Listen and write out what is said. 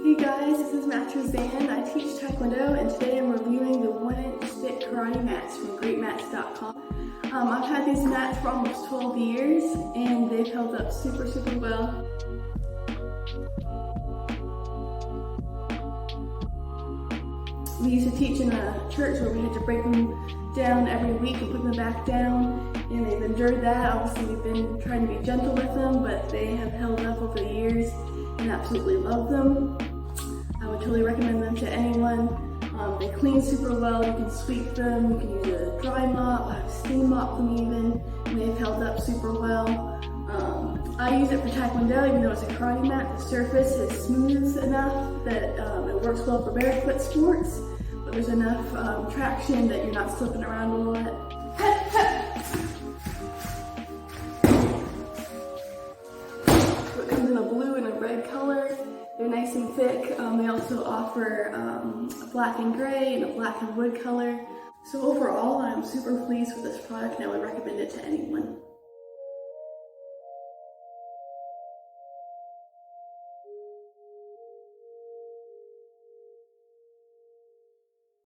Hey guys, this is Master Zan. I teach Taekwondo and today I'm reviewing the 1-inch thick karate mats from Greatmats.com. I've had these mats for almost 12 years and they've held up super well. We used to teach in a church where we had to break them down every week and put them back down, and they've endured that. Obviously we've been trying to be gentle with them, but they have held up over the years and absolutely love them. I would totally recommend them to anyone. They clean super well, you can sweep them, you can use a dry mop, I've steam mopped them even, and they've held up super well. I use it for Taekwondo, even though it's a karate mat. The surface is smooth enough that it works well for barefoot sports, but there's enough traction that you're not slipping around a lot. So it comes in a blue and a red color. They're nice and thick. They also offer a black and gray and a black and wood color. So overall, I'm super pleased with this product and I would recommend it to anyone.